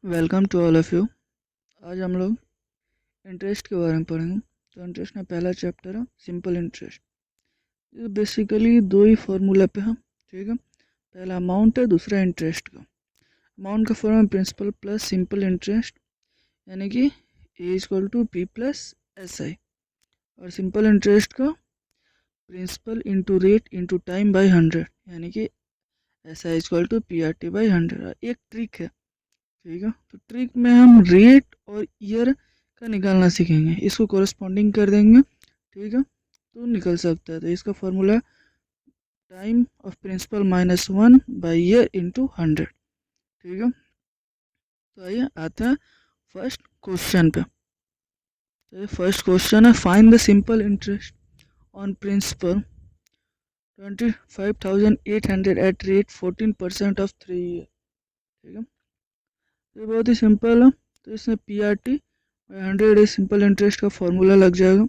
Welcome to all of you. आज हम लोग इंटरेस्ट के बारे में पढ़ेंगे। तो इंटरेस्ट में पहला चैप्टर है सिंपल इंटरेस्ट। ये बेसिकली दो ही फार्मूला पे है, ठीक है। पहला अमाउंट है, दूसरा इंटरेस्ट का। अमाउंट का फॉर्म है प्रिंसिपल प्लस सिंपल इंटरेस्ट, यानी कि A equal to P plus S I. और सिंपल इंटरेस्ट का principal into rate into time by 100, यानी कि S I equal to P R T by 100। एक ट्रिक है, ठीक है। तो ट्रिक में हम रेट और ईयर का निकालना सीखेंगे, इसको कोरस्पॉन्डिंग कर देंगे, ठीक है, तो निकल सकता है। तो इसका formula time of principal -1 by year into 100, ठीक है। तो आइए आते हैं फर्स्ट क्वेश्चन पे। तो फर्स्ट क्वेश्चन है find the simple interest on principal 25,800 at rate 14% of 3 year, ठीक है। ये बहुत ही सिंपल है। तो इसमें P R T 100 simple interest का फॉर्मूला लग जाएगा,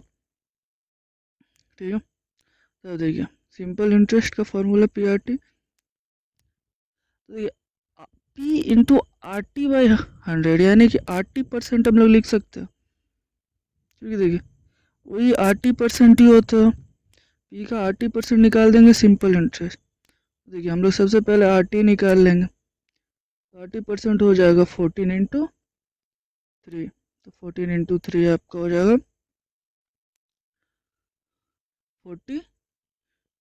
ठीक है। तो देखिए सिंपल इंटरेस्ट का फॉर्मूला पी आर टी, तो ये P into R T by 100, यानी कि 80% हम लोग लिख सकते हैं, क्योंकि देखिए वही 80% ही होता है। पी का 80% निकाल देंगे सिंपल इंटरेस्ट। देखिए हम लोग सबसे पहले आर टी निकाल लेंगे, तो 80% हो जाएगा 14 इंटू 3। तो 14 इंटू 3 आपका हो जाएगा 42।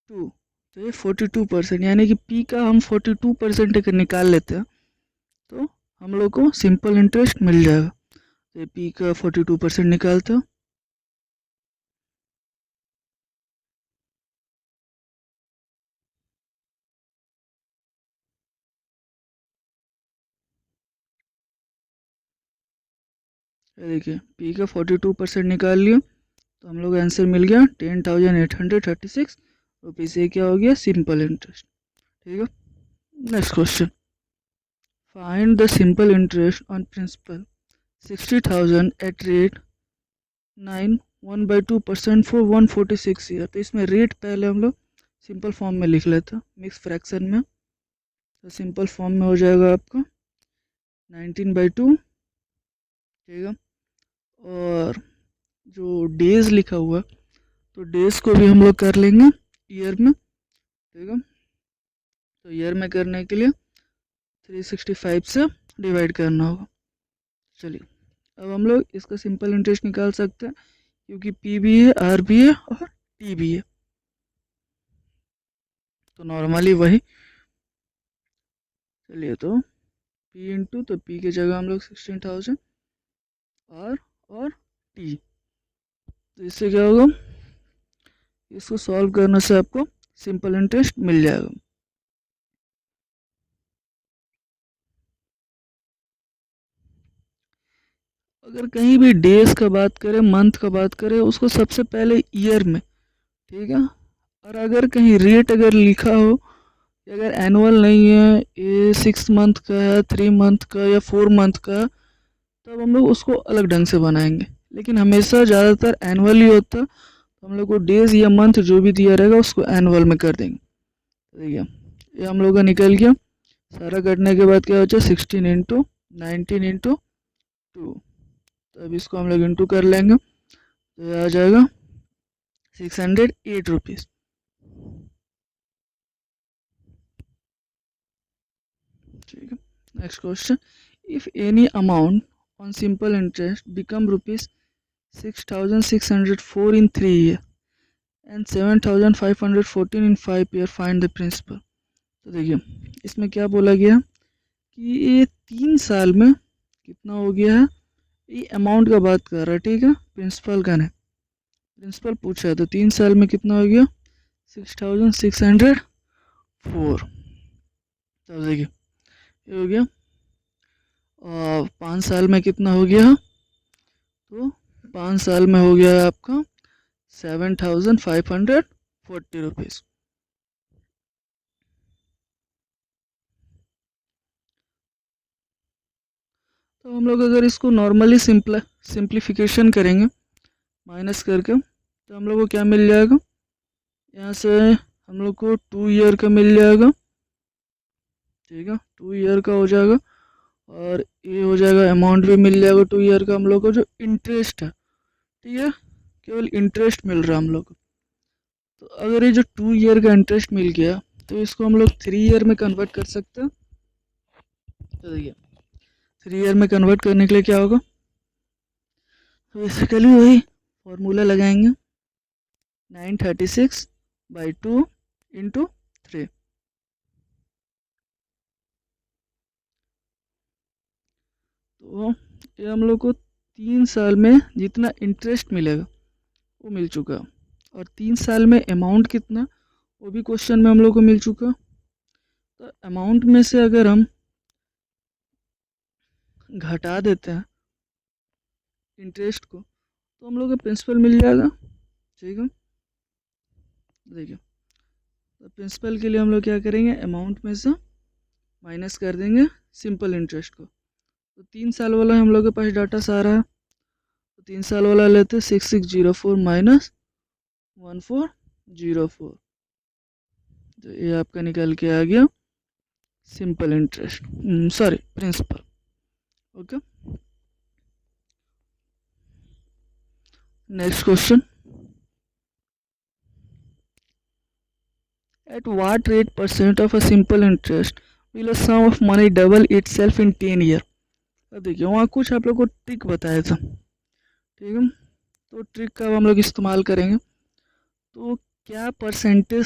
तो ये 42%, यानी कि पी का हम 42% निकाल लेते हैं तो हम लोग को सिंपल इंटरेस्ट मिल जाएगा। तो पी का 42% निकालते हैं, देखिए पी का 42% निकाल लिया, तो हम लोग आंसर मिल गया 10,836 रुपीज़। ये क्या हो गया, सिंपल इंटरेस्ट, ठीक है। Next question, find the simple interest on principal 60,000 at rate 9 1/2% for 146 year. तो इसमें रेट पहले हम लोग सिंपल फॉर्म में लिख लेते हैं, मिक्स फ्रैक्शन में। तो सिंपल फॉर्म में हो जाएगा आपका 19/2, ठीक है। और जो डेज लिखा हुआ, तो डेज को भी हम लोग कर लेंगे ईयर में, ठीक है। तो ईयर में करने के लिए 365 से डिवाइड करना होगा। चलिए अब हम लोग इसका सिंपल इंटरेस्ट निकाल सकते हैं, क्योंकि पी भी है, आर भी है और टी भी है। तो नॉर्मली वही, चलिए तो पी इंटू, तो पी की जगह हम लोग 16,000 और टी। तो इससे क्या होगा, इसको सॉल्व करने से आपको सिंपल इंटरेस्ट मिल जाएगा। अगर कहीं भी डेज का बात करें, मंथ का बात करें, उसको सबसे पहले ईयर में, ठीक है। और अगर कहीं रेट अगर लिखा हो, अगर एनुअल नहीं है, ये 6 मंथ का है, 3 मंथ का या 4 मंथ का, तब हम लोग उसको अलग ढंग से बनाएंगे। लेकिन हमेशा ज़्यादातर एनुअल ही होता है, तो हम लोग को डेज या मंथ जो भी दिया रहेगा उसको एनुअल में कर देंगे। देखिए ये हम लोग का निकल गया। सारा करने के बाद क्या हो जाए, 16 इंटू 19 इंटू 2। तो अब इसको हम लोग इंटू कर लेंगे, तो ये आ जाएगा 608 रुपीज़, ठीक है। Next question, if any amount on simple interest become rupees 6,604 in 3 year and 7,514 in 5 year, find the principal. तो देखिए इसमें क्या बोला गया कि ये 3 साल में कितना हो गया है, ये अमाउंट का बात कर रहा है, ठीक है, प्रिंसिपल का नहीं। प्रिंसिपल पूछा है तो 3 साल में कितना हो गया, 6,604। तो देखिए ये हो गया, और 5 साल में कितना हो गया, तो 5 साल में हो गया आपका 7,540 रुपीज़। तो हम लोग अगर इसको नॉर्मली सिंप्लीफिकेशन करेंगे माइनस करके, तो हम लोग को क्या मिल जाएगा, यहाँ से हम लोग को 2 ईयर का मिल जाएगा, ठीक है। 2 ईयर का हो जाएगा और ये हो जाएगा, अमाउंट भी मिल जाएगा 2 ईयर का हम लोग को, जो इंटरेस्ट है, ठीक है, केवल इंटरेस्ट मिल रहा है हम लोग को। तो अगर ये जो 2 ईयर का इंटरेस्ट मिल गया तो इसको हम लोग 3 ईयर में कन्वर्ट कर सकते हैं। तो देखिए 3 ईयर में कन्वर्ट करने के लिए क्या होगा, तो बेसिकली वही फॉर्मूला लगाएंगे, 936/2 इंटू 3। तो ये हम लोग को 3 साल में जितना इंटरेस्ट मिलेगा वो मिल चुका, और 3 साल में अमाउंट कितना वो भी क्वेश्चन में हम लोग को मिल चुका। तो अमाउंट में से अगर हम घटा देते हैं इंटरेस्ट को तो हम लोग को प्रिंसिपल मिल जाएगा, ठीक है। देखिए तो प्रिंसिपल के लिए हम लोग क्या करेंगे, अमाउंट में से माइनस कर देंगे सिंपल इंटरेस्ट को। तो 3 साल वाला हम लोग के पास डाटा सारा है, तो 3 साल वाला लेते 6604 माइनस 1404, तो ये आपका निकल के आ गया simple interest, sorry principal. Okay, next question, at what rate % of a simple interest will a sum of money double itself in 10 year। अब देखिए वहाँ कुछ आप लोग को ट्रिक बताया था, ठीक है, तो ट्रिक का हम लोग इस्तेमाल करेंगे। तो क्या परसेंटेज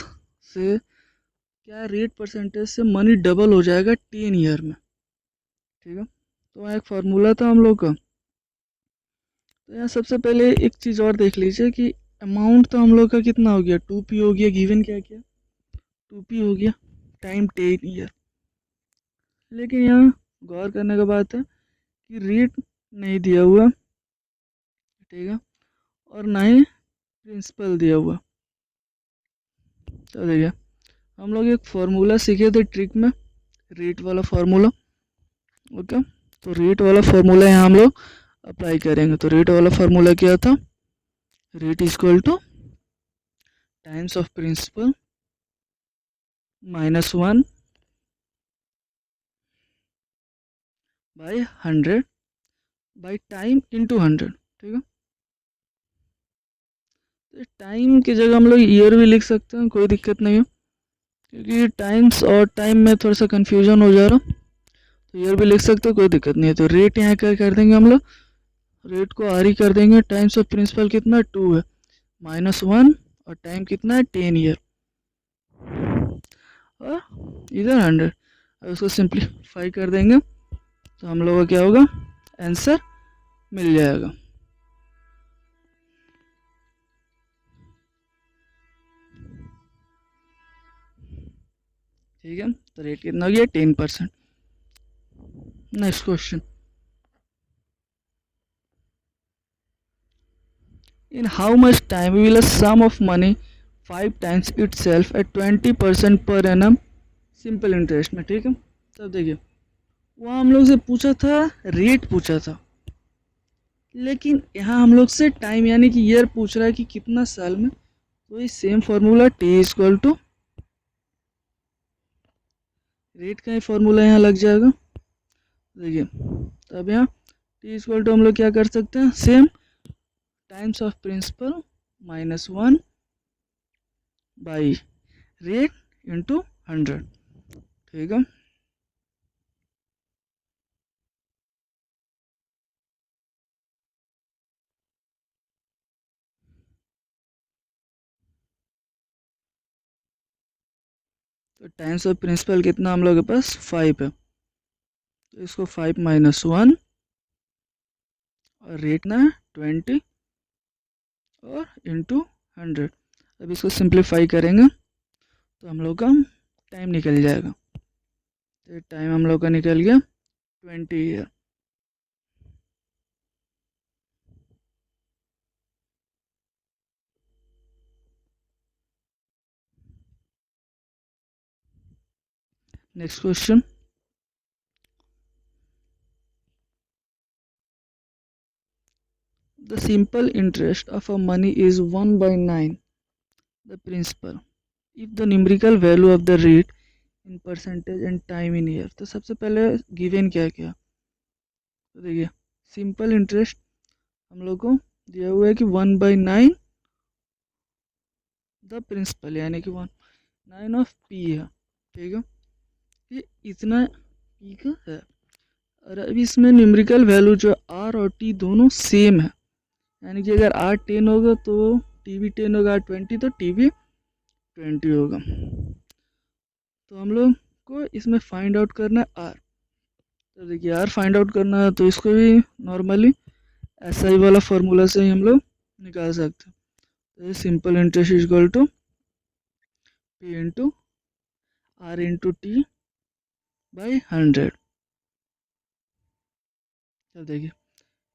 से, क्या रेट परसेंटेज से मनी डबल हो जाएगा 10 ईयर में, ठीक है। तो वहाँ एक फार्मूला था हम लोग का। तो यहाँ सबसे पहले एक चीज़ और देख लीजिए कि अमाउंट तो हम लोग का कितना हो गया, 2p हो गया, गिवन क्या किया 2p हो गया, टाइम 10 ईयर। लेकिन यहाँ गौर करने का बात है कि रेट नहीं दिया हुआ, ठीक है, और ना ही प्रिंसिपल दिया हुआ। तो देखिए हम लोग एक फार्मूला सीखे थे ट्रिक में, रेट वाला फार्मूला। ओके, तो रेट वाला फार्मूला यहाँ हम लोग अप्लाई करेंगे। तो रेट वाला फार्मूला क्या था, rate is equal to times of principal -1 by 100 by time into 100, ठीक है। तो टाइम की जगह हम लोग ईयर भी लिख सकते हैं, कोई दिक्कत नहीं है, क्योंकि टाइम्स और टाइम में थोड़ा सा कन्फ्यूजन हो जा रहा, तो ईयर भी लिख सकते हैं, कोई दिक्कत नहीं है। तो रेट यहाँ क्या कर देंगे हम लोग, रेट को आर ही कर देंगे, टाइम्स ऑफ प्रिंसिपल कितना 2 है, -1, और टाइम कितना है 10 ईयर, और इधर 100। अब इसको सिंप्लीफाई कर देंगे तो हम लोग का क्या होगा, आंसर मिल जाएगा। ठीक है, तो रेट कितना हो गया 10%। Next question, in how much time will a sum of money 5 times itself at 20% per annum simple interest में, ठीक है। तब देखिए वहाँ हम लोग से पूछा था, रेट पूछा था, लेकिन यहाँ हम लोग से टाइम यानी कि ईयर पूछ रहा है कि कितना साल में। तो ये same formula T equal to rate का ही फार्मूला यहाँ लग जाएगा। देखिए तब यहाँ टी इक्वल टू हम लोग क्या कर सकते हैं, same times of principal -1 by rate into 100, ठीक है। तो टाइम्स ऑफ प्रिंसिपल कितना हम लोग के पास 5 है, तो इसको 5 -1 और रेट ना 20 और इंटू 100। अब इसको सिंप्लीफाई करेंगे तो हम लोग का टाइम निकल जाएगा। तो टाइम हम लोग का निकल गया 20 year. Next question, the simple interest of a money is 1/9 the principal if the numerical value of the rate in percentage and time in year। तो सबसे पहले गिवन क्या क्या, तो देखिए सिंपल इंटरेस्ट हम लोग को दिया हुआ है कि 1/9 द प्रिंसिपल, यानी कि 1/9 ऑफ पी है, ठीक है। ये इतना पी का है। और अभी इसमें न्यूमेरिकल वैल्यू जो आर और टी दोनों सेम है, यानी कि अगर आर 10 होगा तो टी भी 10 होगा, आर 20 तो टी भी 20 होगा। तो हम लोग को इसमें फाइंड आउट करना है आर। तो देखिए आर फाइंड आउट करना है तो इसको भी नॉर्मली ऐसा ही वाला फार्मूला से ही हम लोग निकाल सकते हैं। तो simple interest is equal to P into R into T by 100। तो देखिए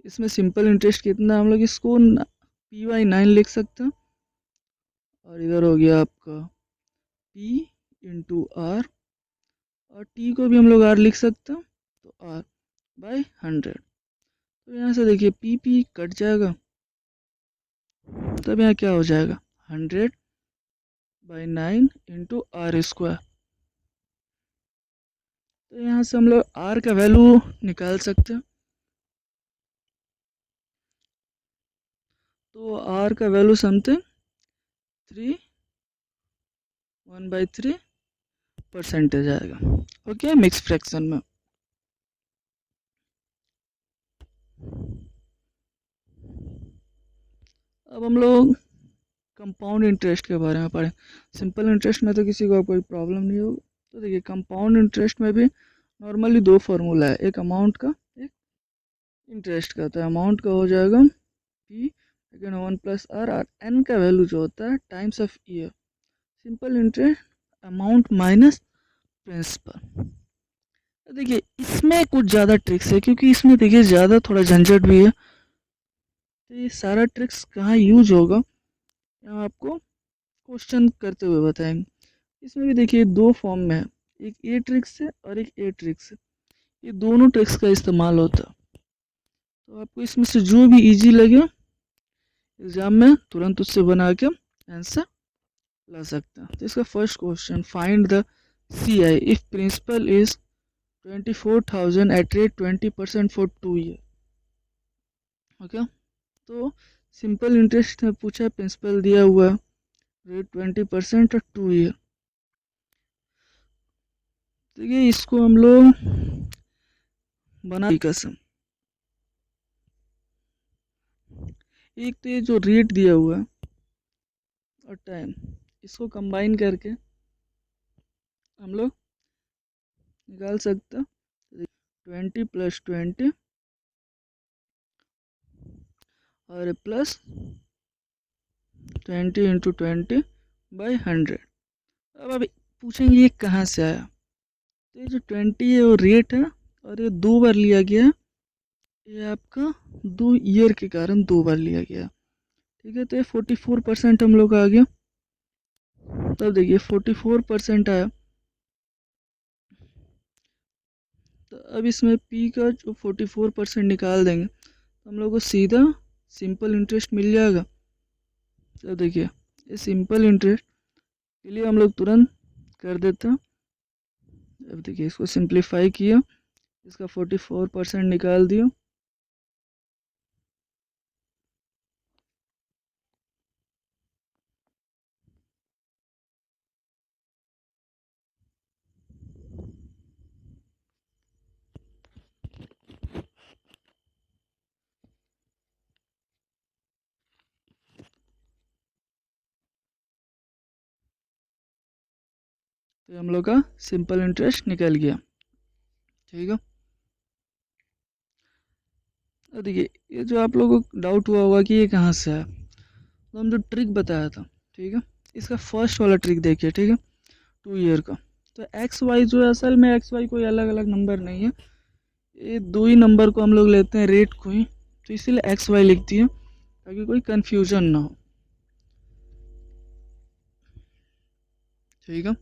इसमें सिंपल इंटरेस्ट कितना, हम लोग इसको P/9 लिख सकते हैं। और इधर हो गया आपका P इंटू आर, और T को भी हम लोग R लिख सकते हैं, तो R/100। तो यहाँ से देखिए P कट जाएगा, तब यहाँ क्या हो जाएगा 100/9 इंटू आर स्क्वायर। तो यहाँ से हम लोग R का वैल्यू निकाल सकते हैं। तो R का वैल्यू समथिंग 1/3 आएगा, ओके, मिक्स फ्रैक्शन में। अब हम लोग कंपाउंड इंटरेस्ट के बारे में पढ़ें। सिंपल इंटरेस्ट में तो किसी को कोई प्रॉब्लम नहीं होगी। तो देखिए कंपाउंड इंटरेस्ट में भी नॉर्मली दो फार्मूला है, एक अमाउंट का, एक इंटरेस्ट का। तो अमाउंट का हो जाएगा पी सेकेंड 1+r, और एन का वैल्यू जो होता है times of year. Simple interest amount minus principal. देखिए इसमें कुछ ज़्यादा ट्रिक्स है, क्योंकि इसमें देखिए ज़्यादा थोड़ा झंझट भी है। तो ये सारा ट्रिक्स कहाँ यूज होगा यहाँ आपको क्वेश्चन करते हुए बताएंगे। इसमें भी देखिए दो फॉर्म में है, एक ए ट्रिक्स है और एक ए ट्रिक्स है। ये दोनों ट्रिक्स का इस्तेमाल होता है। तो आपको इसमें से जो भी इजी लगे एग्जाम में तुरंत उससे बना के आंसर ला सकते हैं। तो इसका first question, find the CI if principal is 24,000 at rate 20% for 2 year. Okay, तो सिंपल इंटरेस्ट में पूछा, प्रिंसिपल दिया हुआ रेट 20% और 2 ईयर। देखिए इसको हम लोग बना कसम, एक तो ये जो रेट दिया हुआ है और टाइम, इसको कंबाइन करके हम लोग निकाल सकते हैं 20 + 20 और प्लस 20 × 20/100। अब अभी पूछेंगे ये कहाँ से आया। तो ये जो 20 है वो रेट है, और ये 2 बार लिया गया है, ये आपका 2 ईयर के कारण 2 बार लिया गया, ठीक है। तो ये 44% हम लोग आ गया। तब देखिए 44% आया। तो अब इसमें P का जो 44% निकाल देंगे तो हम लोग को सीधा सिंपल इंटरेस्ट मिल जाएगा। तो देखिए ये सिंपल इंटरेस्ट के लिए हम लोग तुरंत कर देते हैं। अब देखिए इसको सिंप्लीफाई किया, इसका 44% निकाल दिया। तो हम लोग का सिंपल इंटरेस्ट निकल गया, ठीक है। तो देखिए ये जो आप लोगों को डाउट हुआ होगा कि ये कहाँ से है, तो हम जो ट्रिक बताया था, ठीक है, इसका फर्स्ट वाला ट्रिक देखिए, ठीक है, 2 ईयर का। तो एक्स वाई जो है, असल में एक्स वाई कोई अलग अलग नंबर नहीं है, ये दो ही नंबर को हम लोग लेते हैं, रेट को ही, तो इसीलिए एक्स वाई लिखती है ताकि कोई कंफ्यूजन ना हो, ठीक है।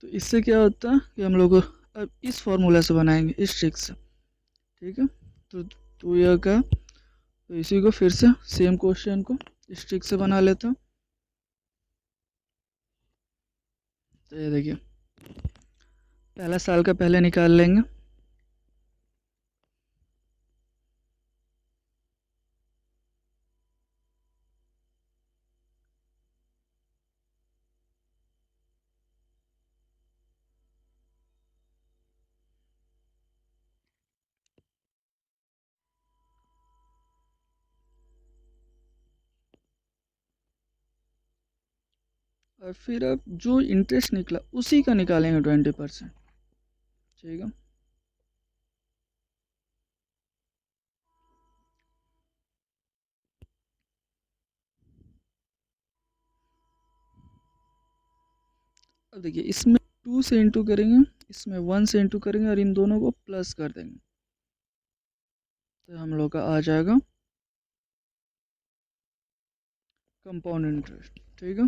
तो इससे क्या होता है कि हम लोग अब इस फॉर्मूला से बनाएंगे, इस ट्रिक से, ठीक है। तो 2 ईयर का, तो इसी को फिर से सेम क्वेश्चन को इस ट्रिक से बना लेता हूँ। तो ये देखिए पहला साल का पहले निकाल लेंगे, और फिर अब जो इंटरेस्ट निकला उसी का निकालेंगे 20%। ठीक है। अब देखिए इसमें 2 से इंटू करेंगे, इसमें 1 से इंटू करेंगे और इन दोनों को प्लस कर देंगे, तो हम लोग का आ जाएगा कंपाउंड इंटरेस्ट। ठीक है,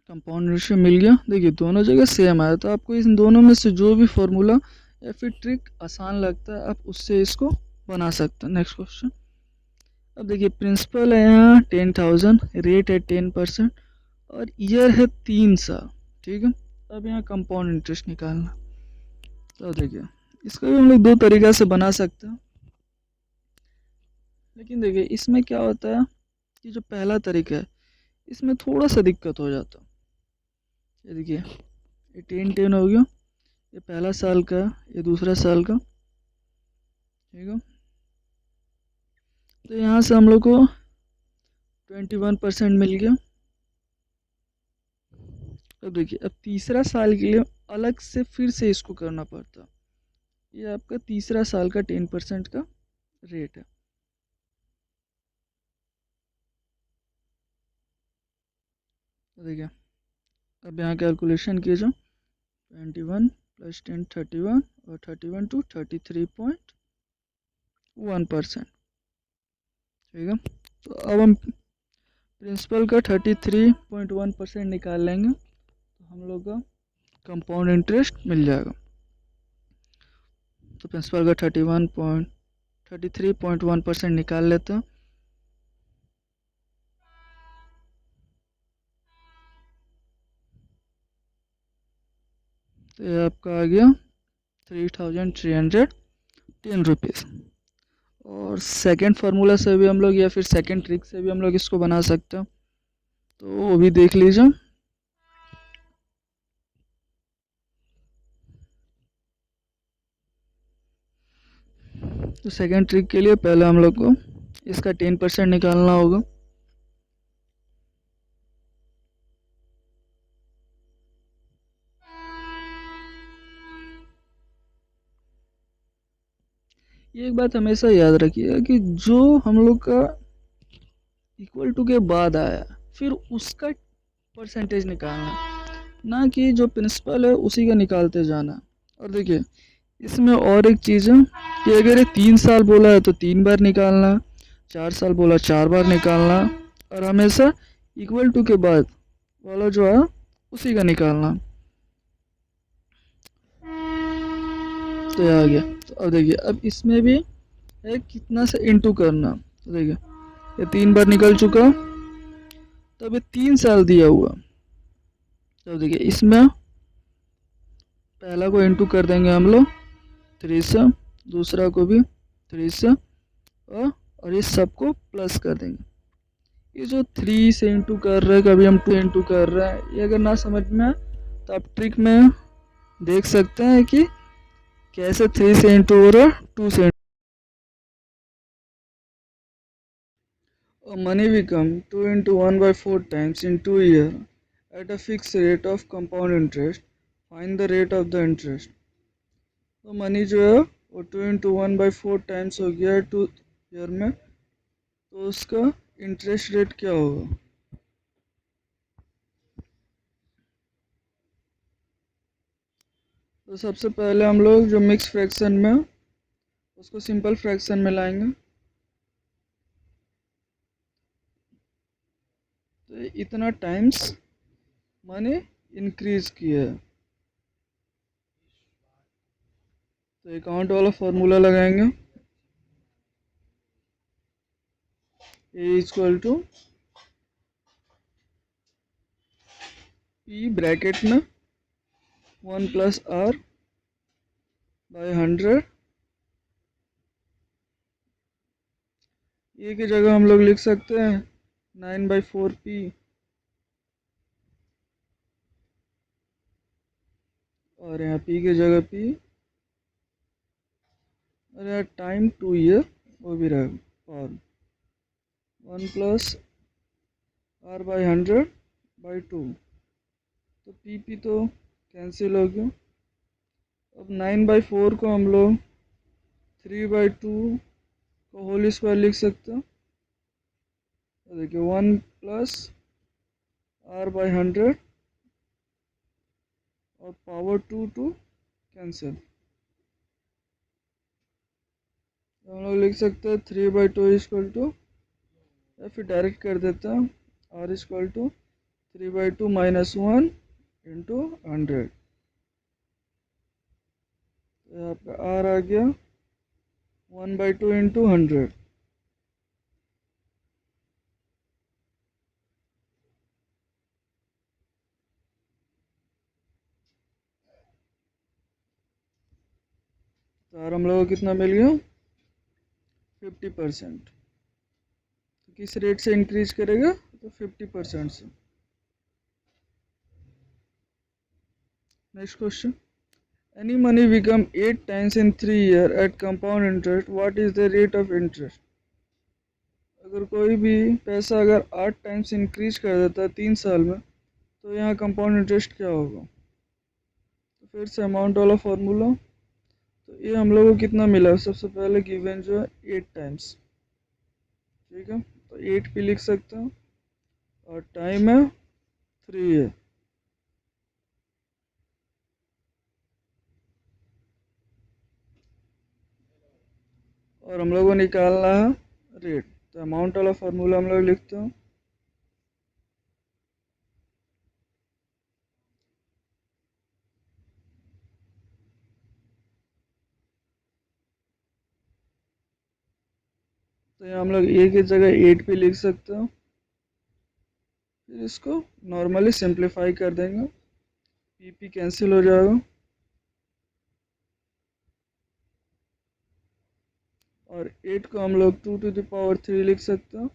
कंपाउंड इंटरेस्ट मिल गया। देखिए दोनों जगह सेम आया, तो आपको इन दोनों में से जो भी फॉर्मूला या फिर ट्रिक आसान लगता है आप उससे इसको बना सकते हैं। Next question. अब देखिए प्रिंसिपल है यहाँ 10,000, रेट है 10% और ईयर है 3 साल। ठीक है, अब यहाँ कंपाउंड इंटरेस्ट निकालना। तो देखिए इसको भी हम लोग दो तरीक़ा से बना सकते हैं, लेकिन देखिए इसमें क्या होता है कि जो पहला तरीका है इसमें थोड़ा सा दिक्कत हो जाता है। ये देखिए ये 10 हो गया, ये पहला साल का, ये दूसरा साल का। ठीक है, तो यहाँ से हम लोग को 21% मिल गया। अब देखिए अब तीसरा साल के लिए अलग से फिर से इसको करना पड़ता। ये आपका तीसरा साल का 10% का रेट है। तो देखिए अब यहाँ कैलकुलेशन किए जाओ, 21 + 10 31 और 31 to 33.1%। ठीक है, तो अब हम प्रिंसिपल का 33.1% निकाल लेंगे, तो हम लोग का कंपाउंड इंटरेस्ट मिल जाएगा। तो प्रिंसिपल का 33.1% निकाल लेते हैं। तो ये आपका आ गया 3,310 रुपीज़। और सेकंड फार्मूला से भी हम लोग या फिर सेकंड ट्रिक से भी हम लोग इसको बना सकते हैं, तो वो भी देख लीजिए। तो सेकंड ट्रिक के लिए पहले हम लोग को इसका 10% निकालना होगा। ये एक बात हमेशा याद रखिएगा कि जो हम लोग का इक्वल टू के बाद आया फिर उसका परसेंटेज निकालना, ना कि जो प्रिंसिपल है उसी का निकालते जाना। और देखिए इसमें और एक चीज़ है कि अगर ये 3 साल बोला है तो 3 बार निकालना, 4 साल बोला 4 बार निकालना, और हमेशा इक्वल टू के बाद वाला जो है उसी का निकालना। तो ये आ गया। तो अब देखिए अब इसमें भी है कितना से इंटू करना। तो देखिए ये 3 बार निकल चुका, तो अभी 3 साल दिया हुआ। तो देखिए इसमें पहला को इंटू कर देंगे हम लोग 3 से, दूसरा को भी 3 से, और ये सबको प्लस कर देंगे। ये जो 3 से इंटू कर रहे हैं, कभी हम 2 इंटू कर रहे हैं, ये अगर ना समझ में आए तो आप ट्रिक में देख सकते हैं कि कैसे 3 से इंटू हो रहा है 2 से। Money become 2 into 1 by 4 times in 2 years at a fixed rate of compound interest. Find the rate of the interest. तो मनी जो है वो 2 into 1 by 4 टाइम्स हो गया 2 ईयर में, तो उसका इंटरेस्ट रेट क्या होगा। तो सबसे पहले हम लोग जो मिक्स फ्रैक्शन में उसको सिंपल फ्रैक्शन में लाएंगे। तो इतना टाइम्स मनी इंक्रीज किया है, तो अकाउंट वाला फॉर्मूला लगाएंगे। ए इक्वल टू पी ब्रैकेट में 1 + r by 100। ए की जगह हम लोग लिख सकते हैं 9/4p, और यहाँ पी की जगह पी, और यहाँ टाइम 2 ईयर वो भी रहेगा, और 1 + r by 100 बाई 2, तो पी तो कैंसिल हो गया। अब 9/4 को हम लोग 3/2 को होल स्क्वायर लिख सकते हैं। तो देखिए 1 प्लस r/100 और पावर 2 कैंसिल, तो हम लोग लिख सकते हैं 3/2 इक्वल टू, या फिर डायरेक्ट कर देते हैं r equal to 3/2 minus 1 into 100। तो यहाँ पे r आ गया 1/2 इंटू 100। तो r हम लोग को कितना मिल गया 50%। तो किस रेट से इंक्रीज करेगा, तो 50% से। Next question, any money become 8 times in 3 years at compound interest, what is the rate of interest? अगर कोई भी पैसा अगर 8 टाइम्स इंक्रीज कर देता है 3 साल में, तो यहाँ कंपाउंड इंटरेस्ट क्या होगा। तो फिर से अमाउंट वाला फार्मूला, तो ये हम लोग को कितना मिला, सबसे पहले गिवन जो है 8 टाइम्स, ठीक है, तो 8 भी लिख सकते हैं और टाइम है 3 है। और हम लोग को निकालना है रेट, तो अमाउंट वाला फार्मूला हम लोग लिखते हैं, तो यहाँ हम लोग ए की जगह 8 भी लिख सकते हैं। फिर इसको नॉर्मली सिंप्लीफाई कर देंगे, पी कैंसिल हो जाएगा और 8 को हम लोग 2 to the power 3 लिख सकते हैं,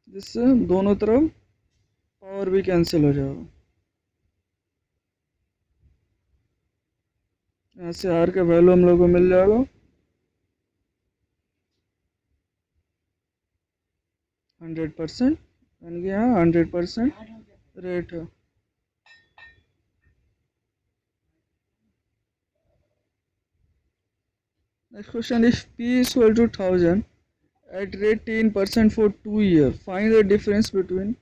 जिससे दोनों तरफ पावर भी कैंसिल हो जाएगा। यहाँ से आर का वैल्यू हम लोग को मिल जाएगा 100%, यानी कि यहाँ 100% रेट है। Next question, if P is equal to 1000 at rate 10% for 2 years, find the difference between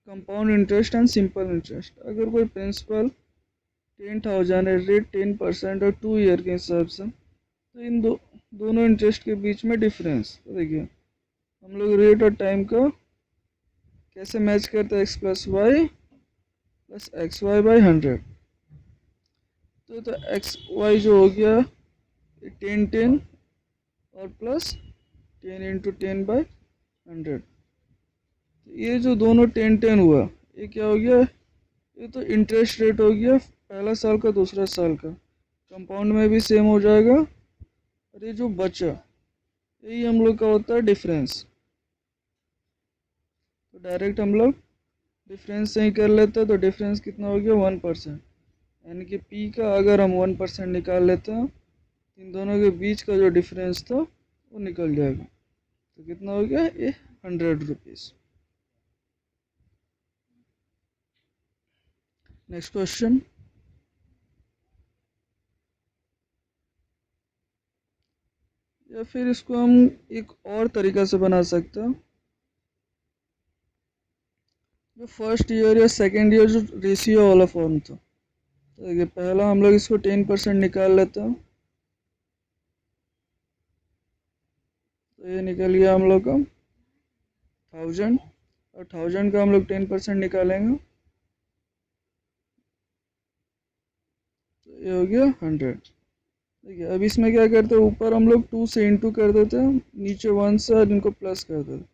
compound interest and simple interest। अगर कोई प्रिंसिपल 10,000 एट रेट 10% और 2 ईयर के हिसाब से, तो इन दोनों इंटरेस्ट के बीच में डिफरेंस, तो देखिए हम लोग रेट और टाइम को कैसे मैच करते हैं, x plus Y plus X Y by 100। तो एक्स वाई जो हो गया 10 और प्लस 10 इंटू 10/100। ये जो दोनों 10 हुआ, ये क्या हो गया, ये तो इंटरेस्ट रेट हो गया पहला साल का दूसरा साल का, कंपाउंड में भी सेम हो जाएगा। और ये जो बचा, यही हम लोग का होता है डिफरेंस। तो डायरेक्ट हम लोग डिफरेंस से ही कर लेते हैं, तो डिफरेंस कितना हो गया 1%, यानी कि पी का अगर हम 1% निकाल लेते हैं, इन दोनों के बीच का जो डिफरेंस था वो निकल जाएगा। तो कितना हो गया ये 100 रुपीज़। नेक्स्ट क्वेश्चन, या फिर इसको हम एक और तरीका से बना सकते हैं, जो फर्स्ट ईयर या सेकेंड ईयर जो रेशियो वाला फॉर्म था। तो देखिए पहला हम लोग इसको 10% निकाल लेते हैं, तो ये निकल गया हम लोग का 1000, और 1000 का हम लोग 10% निकालेंगे, तो ये हो गया 100। देखिए अब इसमें क्या करते हैं, ऊपर हम लोग 2 से इंटू कर देते हैं, नीचे 1 से और इनको प्लस कर देते हैं,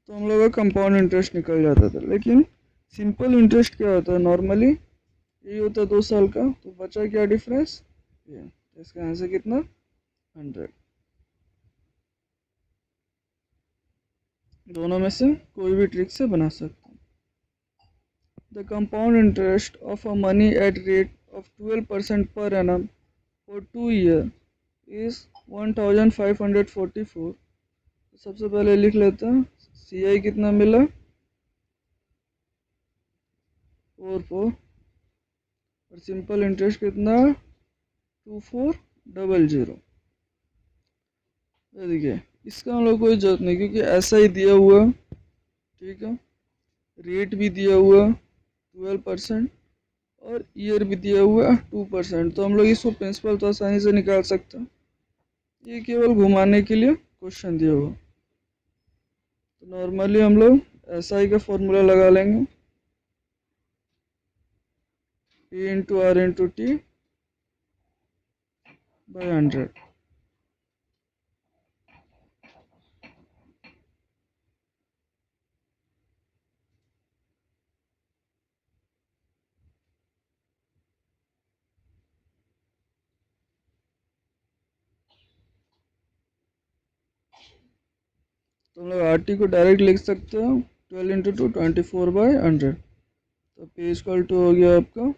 तो हम लोग का कंपाउंड इंटरेस्ट निकल जाता था। लेकिन सिंपल इंटरेस्ट क्या होता है, नॉर्मली यही होता है 2 साल का, तो बचा क्या डिफरेंस, ये, तो इसका आंसर कितना 100। दोनों में से कोई भी ट्रिक से बना सकते हैं। The compound interest of a money at rate of 12% per annum for 2 year is 1544। सबसे पहले लिख लेते हैं CI कितना मिला 44 और सिंपल इंटरेस्ट कितना 2400। देखिए इसका हम लोग कोई जरूरत नहीं क्योंकि ऐसा ही दिया हुआ, ठीक है। रेट भी दिया हुआ 12% और ईयर भी दिया हुआ 2%, तो हम लोग इसको प्रिंसिपल तो आसानी से निकाल सकते हैं। ये केवल घुमाने के लिए क्वेश्चन दिया हुआ। तो नॉर्मली हम लोग SI का फॉर्मूला लगा लेंगे, P into R into T by 100। तो हम लोग RT को डायरेक्ट लिख सकते हो 12 इंटू 2 24/100। तो P इक्वल टू हो गया आपका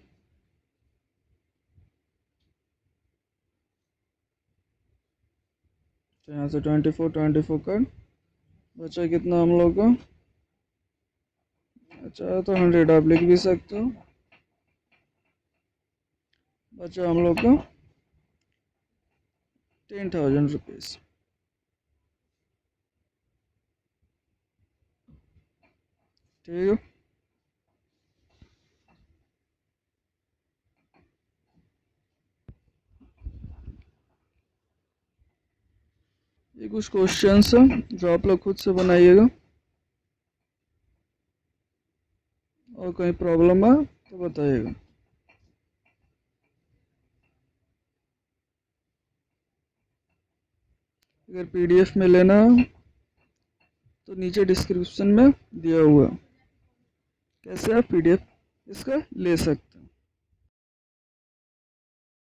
तो यहाँ से 24 कर बचा कितना हम लोग का, अच्छा तो 100 आप लिख भी सकते हो। बचा हम लोग का 10,000 रुपीज़। ठीक है। ये कुछ क्वेश्चंस है जो आप लोग खुद से बनाइएगा, और कहीं प्रॉब्लम है तो बताइएगा। अगर PDF में लेना है तो नीचे डिस्क्रिप्शन में दिया हुआ कैसे आप PDF इसका ले सकते हैं।